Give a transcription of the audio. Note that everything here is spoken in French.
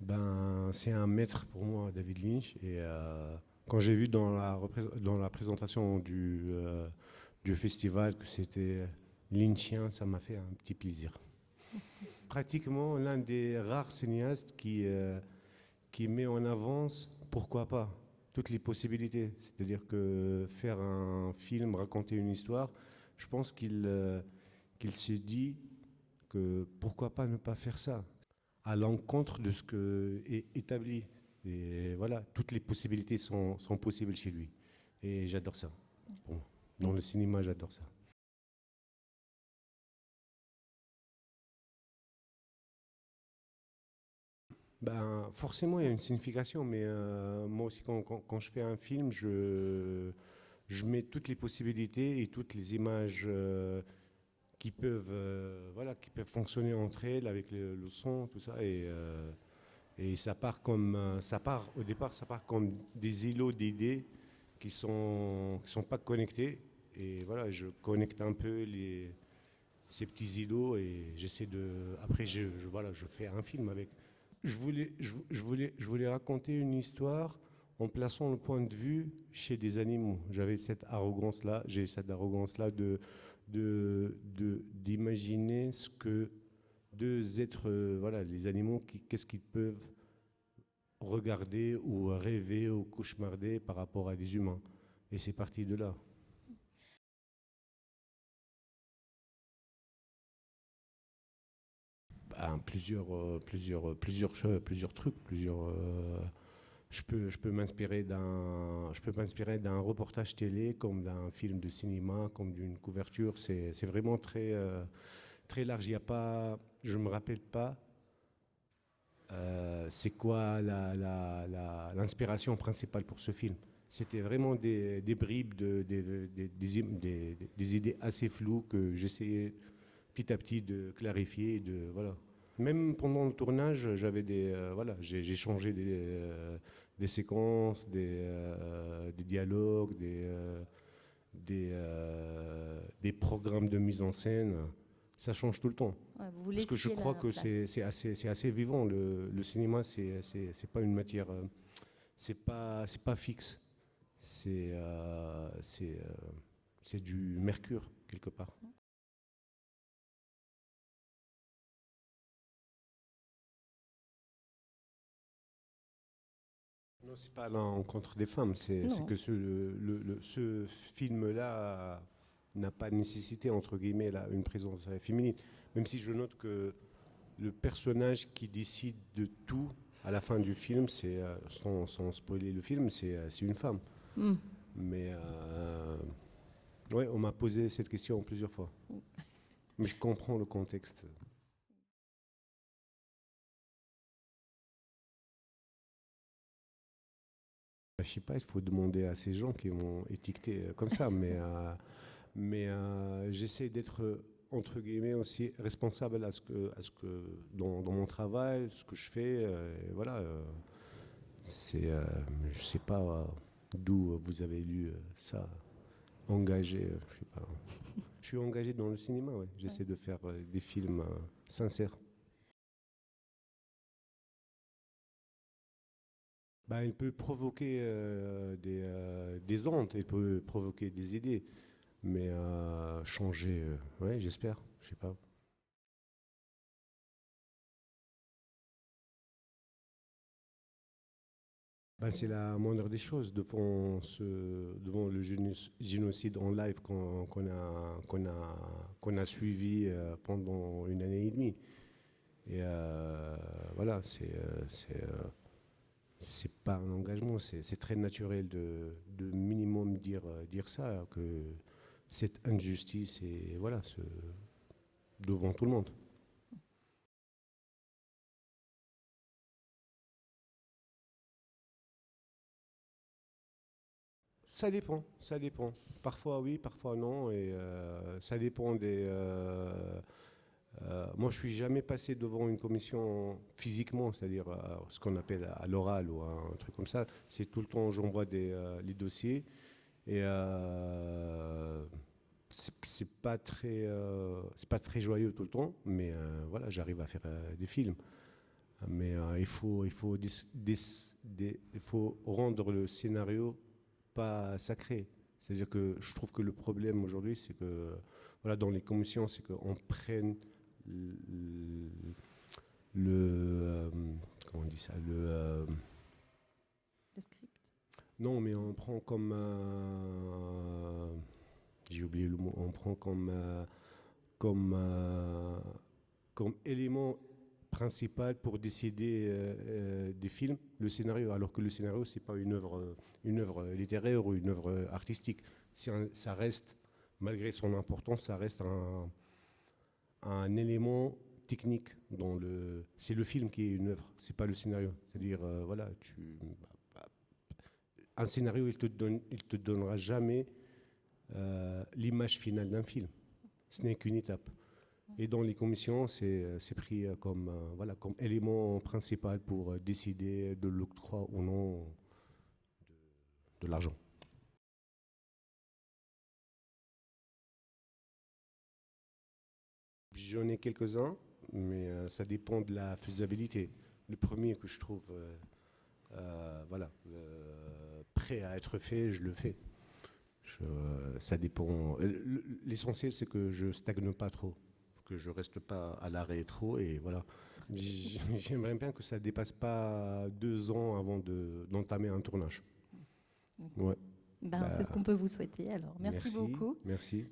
Ben, c'est un maître pour moi, David Lynch. Et quand j'ai vu dans dans la présentation du festival que c'était lynchien, ça m'a fait un petit plaisir. Pratiquement l'un des rares cinéastes qui met en avance, pourquoi pas, toutes les possibilités. C'est-à-dire que faire un film, raconter une histoire, je pense qu'il se dit que pourquoi pas ne pas faire ça, à l'encontre de ce que est établi. Et voilà, toutes les possibilités sont possibles chez lui. Et j'adore ça. Bon, dans le cinéma, j'adore ça. Ben, forcément, il y a une signification, mais moi aussi, quand je fais un film, je mets toutes les possibilités et toutes les images voilà, qui peuvent fonctionner entre elles avec le son, tout ça. Et ça part, au départ, ça part comme des îlots d'idées qui sont pas connectés. Et voilà, je connecte un peu ces petits îlots et j'essaie de. Après, voilà, je fais un film avec. Je voulais raconter une histoire en plaçant le point de vue chez des animaux. J'ai cette arrogance-là d'imaginer ce que deux êtres, voilà, les animaux, qu'est-ce qu'ils peuvent regarder ou rêver ou cauchemarder par rapport à des humains. Et c'est parti de là. Ben, plusieurs trucs, je peux m'inspirer d'un reportage télé, comme d'un film de cinéma, comme d'une couverture. C'est vraiment très large. Il y a pas, je me rappelle pas. C'est quoi l'inspiration principale pour ce film? C'était vraiment des bribes, des idées assez floues que j'essayais petit à petit de clarifier. Voilà. Même pendant le tournage, voilà, j'ai changé des séquences, des dialogues, des programmes de mise en scène. Ça change tout le temps. Ouais, vous Parce que je laissiez crois la que place. c'est assez vivant. Le cinéma, c'est pas une matière, c'est pas fixe. C'est euh, c'est euh, c'est du mercure quelque part. Non, c'est pas à l'encontre des femmes. C'est Non. que ce film-là n'a pas nécessité entre guillemets là, une présence féminine. Même si je note que le personnage qui décide de tout à la fin du film, sans spoiler le film, c'est une femme. Hmm. Mais ouais, on m'a posé cette question plusieurs fois. Mais je comprends le contexte. Je sais pas, il faut demander à ces gens qui m'ont étiqueté comme ça, mais j'essaie d'être entre guillemets aussi responsable à ce que dans mon travail, ce que je fais. Et voilà, c'est, je sais pas d'où vous avez lu ça, engagé. Je sais pas. Je suis engagé dans le cinéma, ouais. Ouais. J'essaie de faire des films sincères. Ben, il peut provoquer des ondes, il peut provoquer des idées, mais changer, ouais, j'espère, je sais pas. Ben, c'est la moindre des choses devant le génocide en live qu'on a suivi pendant une année et demie. Et voilà, c'est pas un engagement, c'est très naturel de minimum dire ça, que cette injustice est voilà, devant tout le monde. Ça dépend, ça dépend. Parfois oui, parfois non, et ça dépend moi, je suis jamais passé devant une commission physiquement, c'est-à-dire ce qu'on appelle à l'oral ou un truc comme ça. C'est tout le temps, j'envoie les dossiers et c'est pas très joyeux tout le temps, mais voilà, j'arrive à faire des films. Mais il faut rendre le scénario pas sacré. C'est-à-dire que je trouve que le problème aujourd'hui, c'est que voilà, dans les commissions, c'est qu'on prenne comment on dit ça, Le script. non, mais on prend comme j'ai oublié le mot. On prend comme élément principal pour décider des films le scénario, alors que le scénario c'est pas une œuvre littéraire ou une œuvre artistique. Ça reste, malgré son importance, ça reste un élément technique c'est le film qui est une œuvre, c'est pas le scénario. C'est-à-dire voilà, un scénario il te donnera jamais l'image finale d'un film. Ce n'est qu'une étape. Et dans les commissions, c'est pris voilà, comme élément principal pour décider de l'octroi ou non de l'argent. J'en ai quelques-uns, mais ça dépend de la faisabilité. Le premier que je trouve voilà, prêt à être fait, je le fais. Ça dépend. L'essentiel, c'est que je stagne pas trop, que je reste pas à l'arrêt trop, et voilà. J'aimerais bien que ça dépasse pas 2 ans avant d'entamer un tournage. Ouais. C'est ce qu'on peut vous souhaiter alors. Merci beaucoup. Merci.